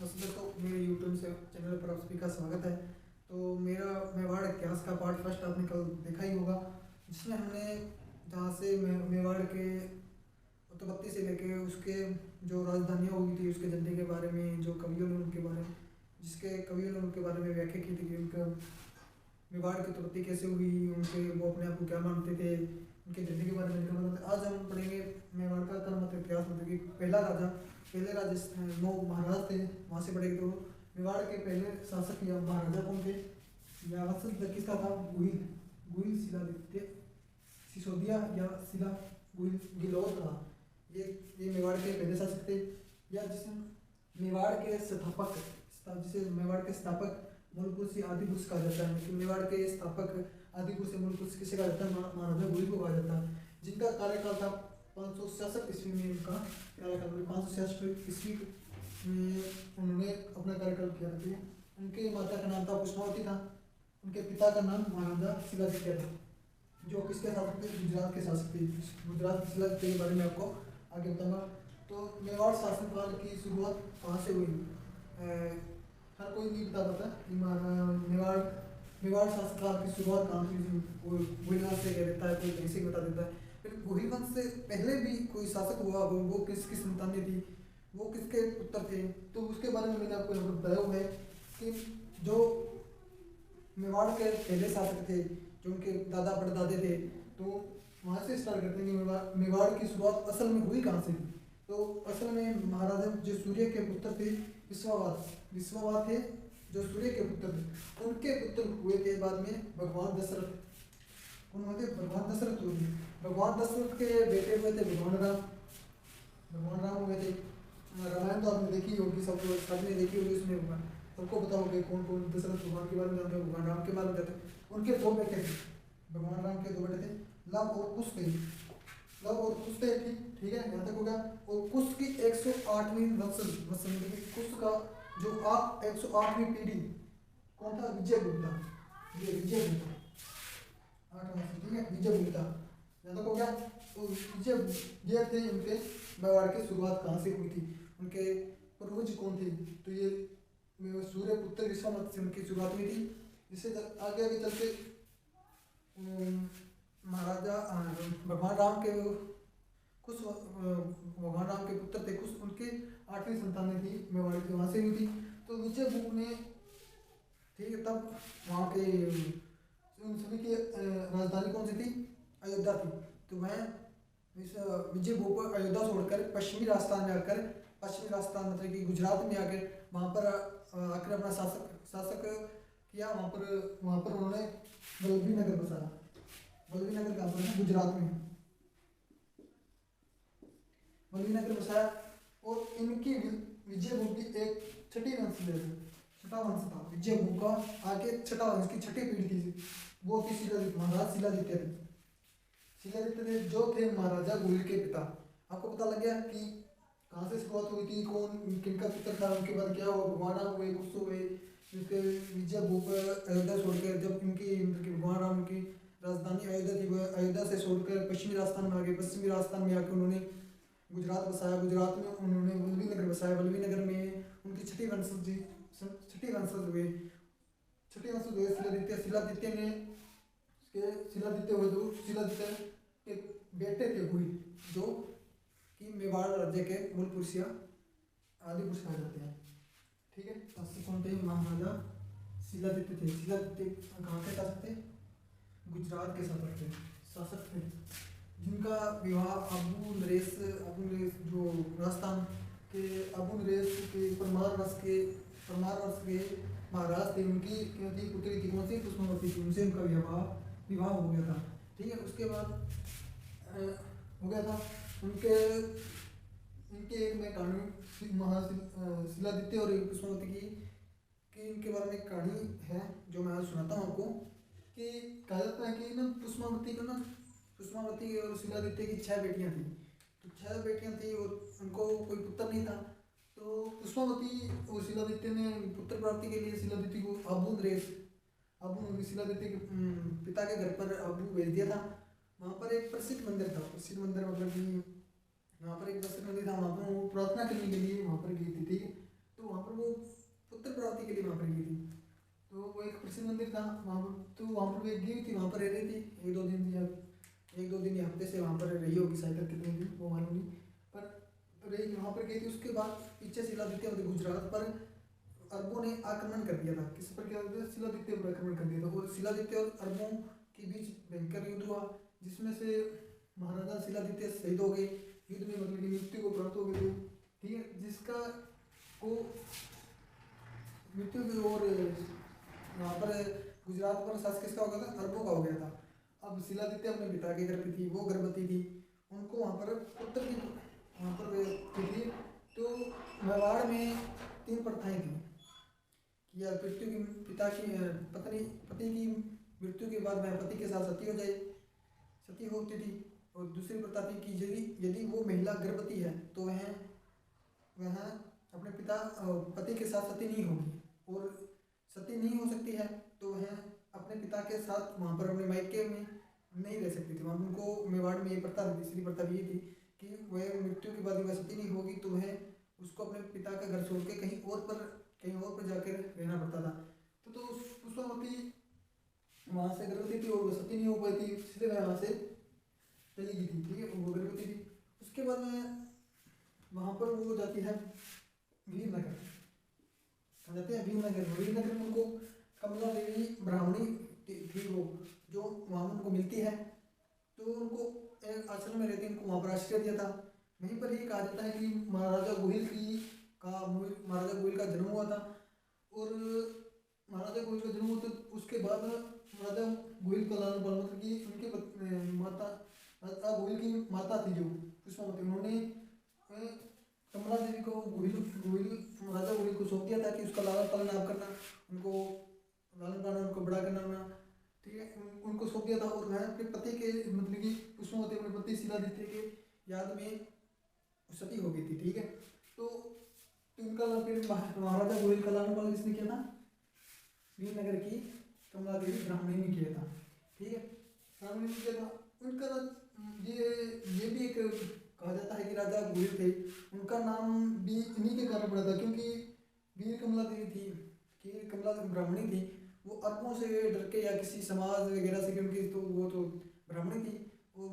सबसे तो मेरे यूट्यूब से चैनल पर आप सभी का स्वागत है। तो मेरा मेवाड़ इतिहास का पार्ट फर्स्ट आपने कल देखा ही होगा, जिसमें हमने जहाँ से मेवाड़ के उत्पत्ति से लेके उसके जो राजधानियाँ हुई थी उसके झंडे के बारे में, जो कवियों ने उनके बारे में जिसके कवियों ने उनके बारे में व्याख्या की थी कि उनका मेवाड़ की उत्पत्ति कैसे हुई, उनके वो अपने आप को क्या मानते थे, उनके झंडे के बारे में क्या मानते थे। आज हम पढ़ेंगे मेवाड़ का कर्मठ इतिहास, मतलब कि पहले राजा 9 महाराज थे, वहाँ से पढ़ेंगे। तो मेवाड़ के पहले शासक या महाराजा कौन थे? या वत्स किसका था? गुहिल गुहिल शिलादित्य सिसोदिया या शिला गुहिल गिलौद का। ये मेवाड़ के पहले शासक थे, या जिसे मेवाड़ के स्थापक जिसे मेवाड़ के स्थापक मूलपुरुष या आदिपुरुष कहा जाता है। लेकिन मेवाड़ के स्थापक आदिपुरुष या मूलपुरुष किसे कहा जाता है? महाराजा गुहिल को कहा जाता है, जिनका कार्यकाल था 566 ईस्वी में। उनका कार्यकाल 566 ईस्वी में उन्होंने अपना कार्यकाल किया था। उनके माता का नाम था पुष्पावती था, उनके पिता का नाम महाराजा शिलादित्य था, जो किसके शासक थे? गुजरात के शासक थे। गुजरात के शिलादित्य के बारे में आपको आगे बताऊंगा। तो मेवाड़ शासनकाल की शुरुआत कहाँ से हुई? हर कोई नहीं बता पाता कि मेवाड़ शासनकाल की शुरुआत कहाँ से हुई। कोई वंश से कह देता है, कोई कैसे बता देता है। फिर गोहिल वंश से पहले भी कोई शासक हुआ, वो किसकी संतानें थी, वो किसके पुत्र थे, तो उसके बारे में मैंने आपको यहाँ पर बताया हुआ है कि जो मेवाड़ के पहले शासक थे, जो उनके दादा परदादे थे, तो वहाँ से स्टार्ट करते हैं कि मेवाड़ की शुरुआत असल में हुई कहाँ से। तो असल में महाराजा जो सूर्य के पुत्र थे, विश्वावास थे, जो सूर्य के पुत्र थे, उनके पुत्र हुए थे बाद में भगवान दशरथ। कौन हुए थे? भगवान दशरथ हुए थे। भगवान दशरथ के बेटे हुए थे भगवान राम हुए थे। रामायण तो आपने देखी होगी, सबने देखी होगी, उसमें सबको पता होगा कौन कौन दशरथ भगवान के बारे में जानते हैं, भगवान राम के बारे में जानते हैं। उनके 2 बेटे थे, भगवान राम के 2 बेटे थे, लव और कुश थे। ठीक है, यहाँ तक हो गया। और कुश की 108वीं वंश कुश का जो 108वीं पीढ़ी कौन था? विजयगुप्ता। विजयगुप्ता 8 वंश, ठीक है, विजयगुप्ता। यहाँ तक हो गया। तो ये थे उनके मेवाड़ की शुरुआत कहाँ से हुई थी, उनके पूर्वज कौन थे? तो ये सूर्य पुत्र विश्वामित्र से उनकी शुरुआत हुई थी। इससे आगे चलते महाराजा भगवान राम के पुत्र थे कुछ, उनके 8वीं संतानें थी मेवाड़ की, वहाँ से हुई थी। तो विजयगुप्त ने, ठीक है, तब वहाँ के उन सभी की राजधानी कौन सी थी? अयोध्या थी। तो मैं विजयगुप्त अयोध्या छोड़कर पश्चिमी राजस्थान में आकर, मतलब कि गुजरात में आकर वहाँ पर आकर अपना शासक किया। वहाँ पर उन्होंने वल्लभी नगर बसाया। वल्लभी नगर कहाँ पर है? गुजरात में वल्लभी नगर बसाया। और इनकी विजयगुप्त की एक छठा वंश था विजयगुप्त का। आगे छठा वंश की छठी पीढ़ी थी, वो थी महाराज शिलादित्य थे, जो थे महाराजा गुहिल के पिता। आपको पता लग गया कि कहाँ से शुरुआत हुई थी, कौन किनका पुत्र था, उनके बाद क्या हुआ। भगवान राम हुए, कुछ हुए, उसके विजयगुप्त अयोध्या छोड़कर, जब इनकी भगवान राम की राजधानी अयोध्या थी, वह अयोध्या से छोड़कर पश्चिमी राजस्थान में आ गए। पश्चिमी राजस्थान में आकर उन्होंने गुजरात बसाया। गुजरात में उन्होंने वल्लभी नगर बसाया। वल्लभी नगर में उनकी छठी वंशज हुए शिलादित्य ने शिलादित्य के बेटे थे हुई, जो कि मेवाड़ राज्य के मूल पुरुष या आदि पुरुष कहा जाते हैं। ठीक है, शासक कौन थे? महाराजा शिलादित्य थे। शिलादित्य कहाँ के शासक थे? गुजरात के शासक थे, जिनका विवाह अबू नरेश जो राजस्थान के अबू नरेश के परमार वंश के महाराज थे, उनकी पुत्री थी कौन सी? पुष्पावती थी। उनसे उनका विवाह हो गया था। ठीक है, उसके बाद हो गया था उनके एक में कहानी शिलादित्य और पुष्पावती की इनके बारे में कहानी है, जो मैं आज सुनाता हूँ आपको। कि कहा जाता है कि ना पुष्पावती और शिलादित्य की 6 बेटियां थी। तो 6 बेटियां थी और उनको कोई पुत्र नहीं था। तो पुष्पावती और शिलादित्य ने पुत्र प्राप्ति के लिए शिलादित्य को शिलादित्य के पिता के घर पर अबू भेज दिया था। वहाँ पर एक प्रसिद्ध मंदिर था, मतलब कि वहाँ पर एक प्रसिद्ध मंदिर था। वहाँ पर वो प्रार्थना करने के लिए वहाँ पर गई थी। ठीक है, तो वहाँ पर वो था वहाँ पर, तो वहाँ पर वे गई थी, वहाँ पर रह रही थी 1-2 दिन, या 1-2 दिन या हफ्ते से वहाँ पर रही होगी शायद, कितने दिन वो मालूम नहीं, पर रही वहाँ पर गई थी। उसके बाद पीछे शिलादित्य मतलब गुजरात पर अरबों ने आक्रमण कर दिया था। किस पर क्या होता है, शिलादित्य पर आक्रमण कर दिया था, और शिलादित्य और अरबों के बीच भयंकर युद्ध हुआ, जिसमें से महाराजा शिलादित्य शहीद हो गए युद्ध में, मतलब कि मृत्यु को प्राप्त हो गए थे, ठीक है, जिसका को मृत्यु की ओर वहाँ पर गुजरात पर शासक किसका हो गया था, अरबों का हो गया था। अब शिलादित्य अपने पिता के घर पे थी, वो गर्भवती थी, उनको वहाँ पर पुत्र की वहाँ पर थी। तो मेवाड़ में 3 प्रथाएं थी कि या मृत्यु की पिता की पति की मृत्यु के बाद वह पति के साथ सती होती थी। और दूसरी प्रथा थी कि यदि वो महिला गर्भवती है तो वह अपने पति के साथ सती नहीं होगी, और सती नहीं हो सकती है तो वह अपने पिता के साथ वहाँ पर अपने मायके में नहीं रह सकती थी। वहाँ उनको मेवाड़ में ये प्रथा थी, तीसरी प्रथा भी ये थी कि वह मृत्यु के बाद वह सती नहीं होगी तो वह उसको अपने पिता का घर छोड़ के कहीं और पर जाकर रहना पड़ता था। तो पुष्पावती वहाँ से गर्भवती थी और वो सती नहीं हो पाई थी, इसलिए वह वहाँ से चली गई थी, ठीक है, वो गर्भवती थी। उसके बाद में वहाँ पर वो जाती है वीरनगर, जाते हैं वीरनगर में उनको कमला देवी ब्राह्मणी थी वो, जो वहाँ उनको मिलती है, तो उनको एक आश्रम में रहती है, उनको वहाँ पर आश्रय दिया था। वहीं पर ये कहा जाता है कि महाराजा गोहिल का जन्म हुआ था, और महाराजा गोहिल का जन्म हुआ तो उसके बाद महाराजा गोहिल का लालन पालन, मतलब कि उनके माता राजा गोहिल की माता थी जो पुष्पावती, उन्होंने कमला देवी को राजा गोहिल को सौंप दिया था कि उसका लालन पालन आप करना, उनको लालन पालन, उनको बड़ा करना, ठीक है, उनको सौंप दिया था। और वह अपने पति के मतलब कि पुष्पावती अपने पति शिलादित्य के याद में सती हो गई थी, ठीक है। तो उनका फिर महाराजा गोहिल का लालन पालन किसने किया था, वीरनगर की कमला देवी ब्राह्मणी ने किया था, ठीक है, ब्राह्मणी ने किया था। उनका ये भी एक कहा जाता है कि राजा गोहिल थे, उनका नाम भी इन्हीं के कारण पड़ा था, क्योंकि वीर कमला देवी थी कि कमला ब्राह्मणी थी, वो अरबों से डर के या किसी समाज वगैरह से, क्योंकि तो वो तो ब्राह्मणी थी, और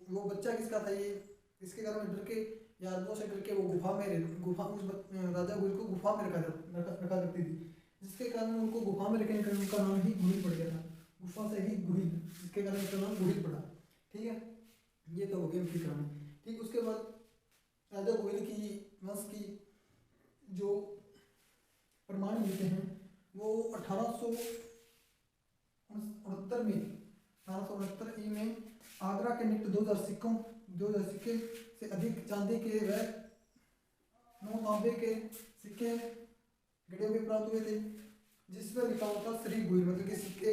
वो बच्चा किसका था ये, इसके कारण डर के या अरबों से डर के वो राजा गोहिल को गुफा में रखा करती थी, जिसके कारण उनको गुफा में रखने का उनका नाम ही गोहिल पड़ गया था, गुफा से ही गोहिल, जिसके कारण उनका नाम गोहिल पड़ा, ठीक है। ये तो हो गई उनकी कहानी, ठीक। उसके बाद राजा गोहिल की वंश की जो प्रमाण मिलते हैं वो 1869 में आगरा के निकट 2000 सिक्के से अधिक चांदी के व 9 तांबे के सिक्के गड़े हुए प्राप्त हुए थे, जिस पर लिखा होता श्री गोहिल, मतलब कि सिक्के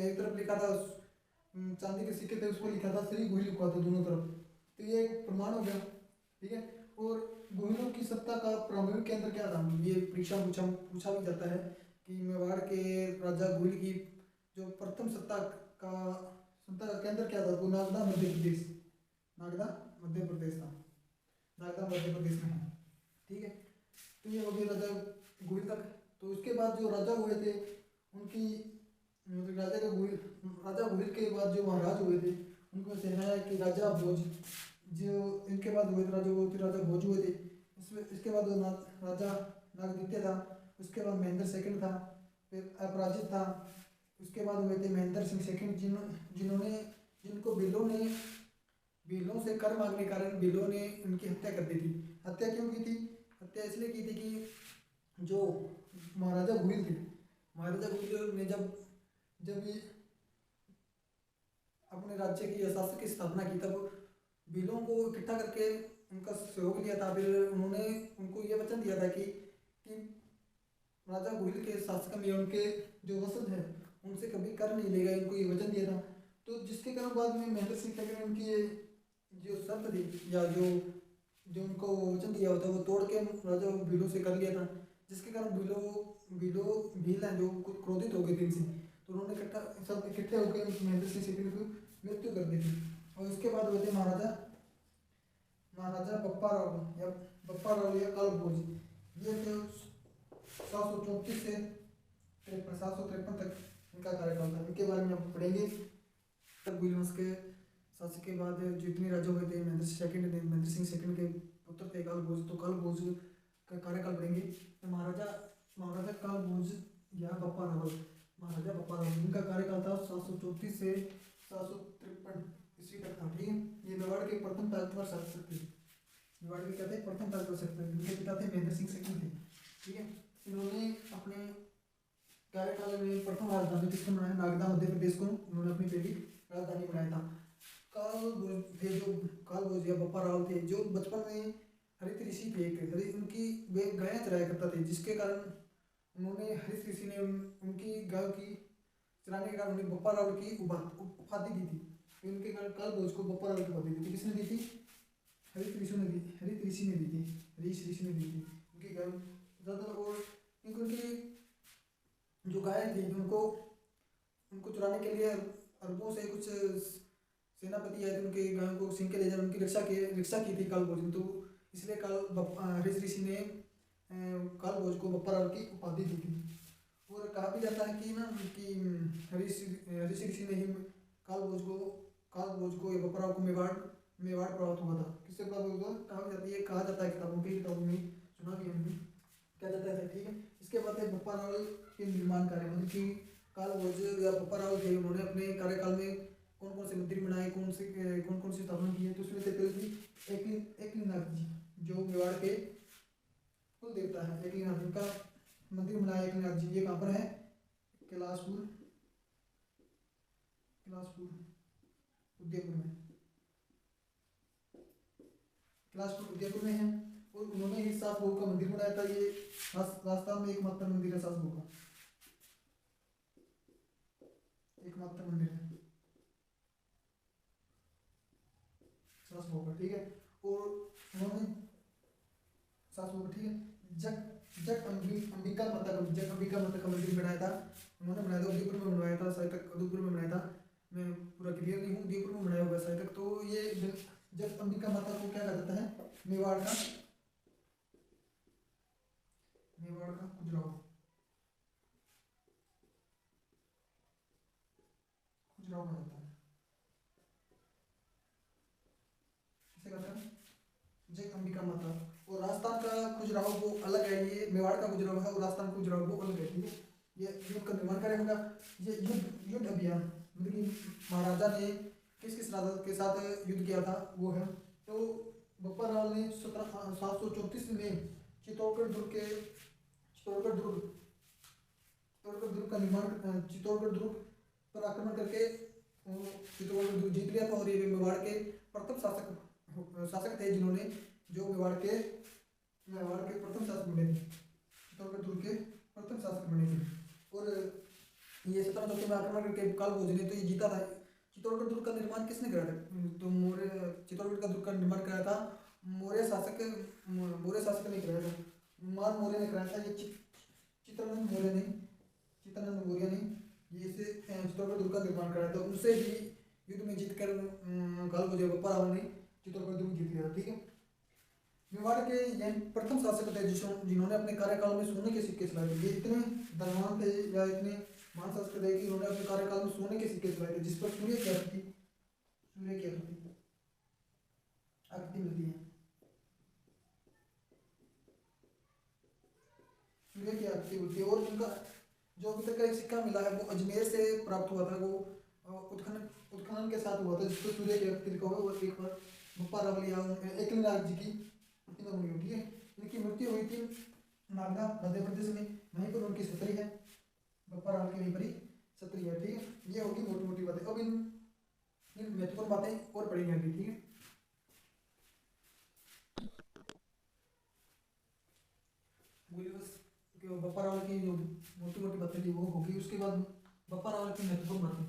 एक तरफ लिखा था चांदी के सिक्के थे, उस पर लिखा था श्री गोहिल लिखा था दोनों तरफ, तो ये एक प्रमाण हो गया, ठीक है। और गोहिलों की सत्ता का प्रारंभिक केंद्र क्या था, ये परीक्षा पूछा भी जाता है कि मेवाड़ के राजा गोहिल की जो प्रथम सत्ता का केंद्र क्या था, वो नागदा मध्य प्रदेश था, नागदा मध्य प्रदेश में है, ठीक है। तो ये हो गया राजा गोहिल तक। तो उसके बाद जो राजा हुए थे उनकी मतलब राजा गोहिल के बाद जो महाराज हुए थे उनको से है कि राजा भोज, जो इनके बाद हुए थे राजा भोज हुए थे, इसके बाद राजा नागदित्य था, उसके बाद महेंद्र सेकंड था, फिर अपराजित था, उसके बाद हुए थे महेंद्र सिंह सेकंड, जिनको भीलों से कर मांगने के कारण भीलों ने उनकी हत्या कर दी थी। हत्या क्यों की थी, हत्या इसलिए की थी कि जो महाराजा गोहिल ने जब ये अपने राज्य की शासक की स्थापना की, तब भीलों को इकट्ठा करके उनका सहयोग लिया था। फिर उन्होंने उनको ये वचन दिया था कि राजा गोहिल के शासक में उनके जो वंशज हैं उनसे कभी कर नहीं लेगा, इनको ये वचन दिया था। तो जिसके कारण बाद में महेंद्र सिंह ने उनकी ये जो शर्त थी या जो उनको वचन दिया होता वो तोड़ के राजा भीलों से कर लिया था, जिसके कारण भील हैं जो क्रोधित हो गए थे इनसे, तो उन्होंने सब इकट्ठे होकर महेंद्र सिंह सेकंड की मृत्यु कर दी थी। और उसके बाद हुए थे महाराजा बप्पा राव या काल भोज, ये थे 734 से 753 तक इनका कार्यकाल था, इनके बारे में आप पढ़ेंगे। तब गुइलवंश के शासक के बाद जो इतने राजा हुए थे, महेंद्र सिंह सेकंड के पुत्र थे काल भोज, तो काल भोज का कार्यकाल पढ़ेंगे। तो महाराजा काल भोज या बप्पा रावल, महाराजा बप्पा रावल, इनका कार्यकाल था 734 से 753 ईस्वी तक था। ठीक है, ये मेवाड़ के प्रथम ताजवर शासक थे। मेवाड़ के क्या थे? प्रथम ताजवर शासक थे। इनके पिता थे महेंद्र सिंह सेकंड थे। ठीक है, इन्होंने अपने कार्यकाल में प्रथम राजधानी किसको बनाया? नागदा मध्य प्रदेश को उन्होंने अपनी पहली राजधानी बनाया था। काल भोज या बप्पा रावल थे, जो बचपन में हरित ऋषि थे, उनकी वे गायें चराया करता थे, जिसके कारण उन्होंने हरित ऋषि ने उनकी गायों की चराने के कारण उन्हें बप्पा रावल की उपाधि दी थी। उनके कारण काल भोज को बप्पा रावल की उपाधि दी थी। किसने दी थी? हरित ऋषि ने दी थी। ऋषि ने दी थी उनकी गायों ज़्यादा। और उनकी जो गायें थी, उनको चुराने के लिए अरबों से कुछ सेनापति आए थे, उनके गायों को छीन के ले जाने, उनकी रक्षा की थी काल भोज ने। तो इसलिए हरीश ऋषि ने काल भोज को बप्पा रावल की उपाधि दी थी। और कहा भी जाता है कि हरीश ऋषि ने ही काल भोज को या बप्पा रावल को मेवाड़ प्राप्त हुआ था। किससे प्राप्त हुआ? कहा जाता है किताबों में सुना भी हमने, क्या जाता है। ठीक है, इसके बाद बप्पा रावल के निर्माण कार्य, मतलब कि काल भोज या बप्पा रावल थे, उन्होंने अपने कार्यकाल में कौन कौन से मंदिर बनाए, कौन सी स्थापना की है। तो उसमें से पहले थी एकलिंगनाथ जी, जो मेवाड़ के कुल देवता है। एकलिंगनाथ जी का मंदिर बनाया। एकलिंगनाथ जी ये कहाँ पर है? कैलाशपुर उदयपुर में, है। और उन्होंने ही सात भोग का मंदिर बनाया था। ये राजस्थान में एकमात्र मंदिर है सात भोग का, एकमात्र मंदिर है सात भोग का। ठीक है, और उन्होंने सात भोग, ठीक है, जग अंबिका माता का मंदिर बनाया था। उन्होंने बनाया था, उदयपुर में बनवाया था, शायद तक उदयपुर में बनाया था। मैं पूरा क्लियर नहीं हूँ, उदयपुर में बनाया होगा शायद तक। तो ये जग अंबिका माता को क्या कहा जाता है? मेवाड़ का खजुराहो कहा जाता है। किसे कहते हैं? जग अंबिका माता। और राजस्थान का खजुराहो वो अलग है, ये मेवाड़ का खजुराहो है, और राजस्थान का खजुराहो वो अलग है। ठीक है, ये युद्ध का निर्माण कार्य होगा। ये युद्ध अभियान, मतलब कि महाराजा ने किस राजा के साथ युद्ध किया था वो है। तो बप्पा रावल ने 734 में चित्तौड़गढ़ दुर्ग का निर्माण, चित्तौड़गढ़ दुर्ग पर आक्रमण करके चित्तौड़गढ़ दुर्ग जीत लिया था। और ये मेवाड़ के प्रथम शासक थे, जिन्होंने जो मेवाड़ के प्रथम शासक बने थे, चित्तौड़गढ़ दुर्ग के प्रथम शासक बने थे। और ये 1734 में आक्रमण करके काल भोज ने तो ये जीता था। चित्तौड़गढ़ दुर्ग का निर्माण किसने कराया था? तो चित्तौड़गढ़ का दुर्ग का निर्माण कराया था मौर्य शासक ने कराया था, मान मौर्य ने कराया था। ये चित्रानंद मौर्य ने ये इसे चित्तौड़गढ़ दुर्ग का निर्माण कराया था। उनसे भी युद्ध में जीतकर काल भोज बप्पा रावल ने चित्तौड़गढ़ दुर्ग जीत लिया। ठीक है, मेवाड़ के ये प्रथम शासक थे जिन्होंने अपने कार्यकाल में सोने के सिक्के चलाए थे। ये इतने धनवान थे या इतने महान शासक थे कि उन्होंने अपने कार्यकाल में सोने के सिक्के चलाए थे, जिस पर सूर्य की आकृति मिलती है। सूर्य की आकृति होती है। और उनका जो अभी तक का एक सिक्का मिला है वो अजमेर से प्राप्त हुआ था। वो उत्खनन के साथ हुआ था, जिसको सूर्य की आकृति लिखा हुआ है। वो एक बार बप्पा रावल या एकलिंगनाथ जी की प्रतिमा बनी हुई है। इनकी मृत्यु हुई थी नागदा मध्य प्रदेश में, वहीं पर उनकी सतरी है। बप्पा रावल की वहीं पर ही सतरी है। ठीक है, ये होगी मोटी मोटी बातें। अब इन महत्वपूर्ण बातें और पढ़ेंगे अभी। ठीक है, बप्पा रावल की जो मोटी मोटी बातें थी वो होगी। उसके बाद बप्पा रावल की महत्वपूर्ण बातें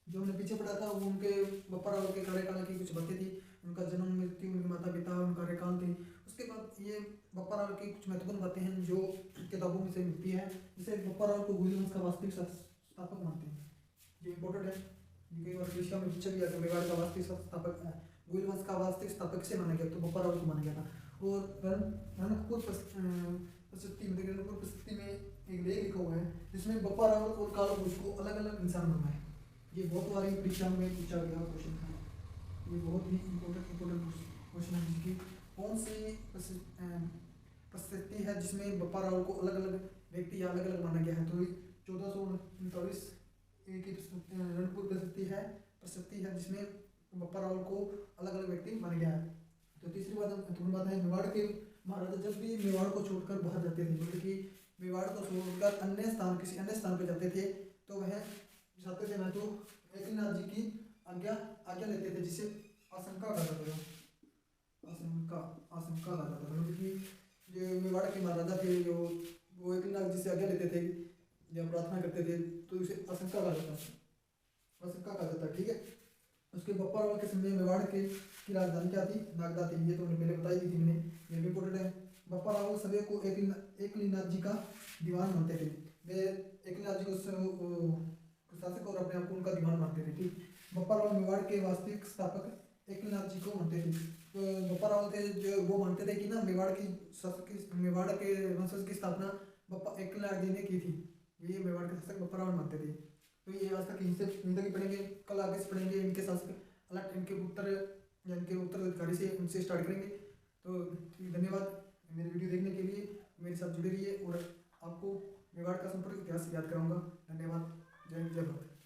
जो हमने पीछे पढ़ा था, वो उनके बप्पा रावल के कार्यकाल की कुछ बातें थी। उनका जन्म, मृत्यु, उनके माता पिता, उनका कार्यकाल थे। उसके बाद ये बप्पा रावल की कुछ महत्वपूर्ण बातें हैं जो किताबों में से मिलती है। जैसे बप्पा रावल को गुइलवंश का वास्तविक संस्थापक मानते हैं, जो इम्पोर्टेंट है। कई बार परीक्षा में पूछा भी जाता है, मेवाड़ का वास्तविक संस्थापक गुइलवंश का वास्तविक संस्थापक से माना गया, तो बप्पा रावल को माना गया था। और रणकपुर प्रशस्ति में एक लेख लिखा हुआ है जिसमें जिसमें बप्पा रावल और काला भोज को अलग अलग इंसान बनाए। ये बहुत बार परीक्षा में पूछा गया क्वेश्चन था। ये बहुत ही इम्पोर्टेंट क्वेश्चन है, जिसकी कौन सी परिस्थिति है जिसमें बप्पा रावल को अलग अलग व्यक्ति या अलग अलग माना गया है। तो 1439 की रणपुर परिस्थिति है जिसमें बप्पा रावल को अलग अलग व्यक्ति माना गया है। तो तीसरी बात है मेवाड़ के महाराजा जब भी मेवाड़ को छोड़कर बाहर जाते थे, मतलब कि मेवाड़ को छोड़कर किसी अन्य स्थान पर जाते थे, तो वह जाते समय तो एकनाथ जी की आज्ञा लेते थे, जिसे आशंका कहा जाता था। आशंका कहा जाता था, मतलब कि जो मेवाड़ के महाराजा थे वो एकनाथ जी से आज्ञा लेते थे या प्रार्थना करते थे, तो इसे आशंका कहा जाता है। ठीक है। उसके बप्पा रावल के समय मेवाड़ की राजधानी क्या थी? नागदा थी। ये तो मैंने पहले बताई थी मैंने, ये भी इम्पोर्टेंट है। बप्पा रावल सभी को एकनाथ जी का दीवान मानते थे। वे एकनाथ जी को प्रशासक और अपने आप को उनका दीवान मानते थे। ठीक। बप्पा रावल मेवाड़ के वास्तविक स्थापक एकनाथ जी को मानते थे। तो बप्पा रावल थे जो वो मानते थे कि ना मेवाड़ के वंशज की स्थापना बप्पा एकनाथ जी ने की थी। ये मेवाड़ के शासक बप्पा रावल मानते थे। तो ये आज तक इनसे पढ़ेंगे, कल आगे से पढ़ेंगे इनके शासक अलग इनके उत्तराधिकारी से उनसे स्टार्ट करेंगे। तो धन्यवाद मेरी वीडियो देखने के लिए, मेरे साथ जुड़े रहिए और आपको मेवाड़ का संपूर्ण इतिहास याद कराऊंगा। धन्यवाद। जय भारत।